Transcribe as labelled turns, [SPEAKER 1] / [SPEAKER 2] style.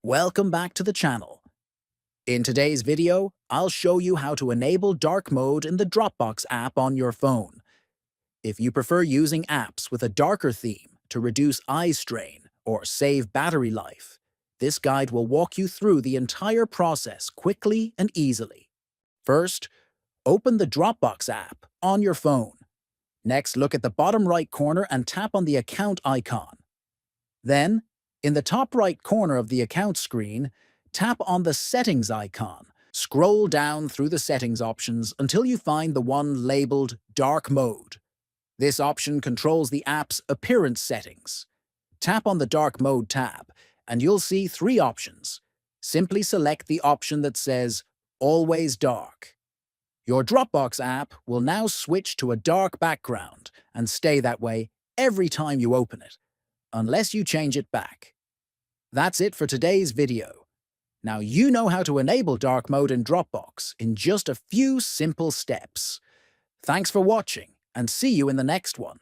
[SPEAKER 1] Welcome back to the channel. In today's video, I'll show you how to enable dark mode in the Dropbox app on your phone. If you prefer using apps with a darker theme to reduce eye strain or save battery life, this guide will walk you through the entire process quickly and easily. First, open the Dropbox app on your phone. Next, look at the bottom right corner and tap on the account icon. Then, in the top right corner of the account screen, tap on the Settings icon. Scroll down through the settings options until you find the one labeled Dark Mode. This option controls the app's appearance settings. Tap on the Dark Mode tab, and you'll see three options. Simply select the option that says Always Dark. Your Dropbox app will now switch to a dark background and stay that way every time you open it, unless you change it back. That's it for today's video. Now you know how to enable dark mode in Dropbox in just a few simple steps. Thanks for watching, and see you in the next one.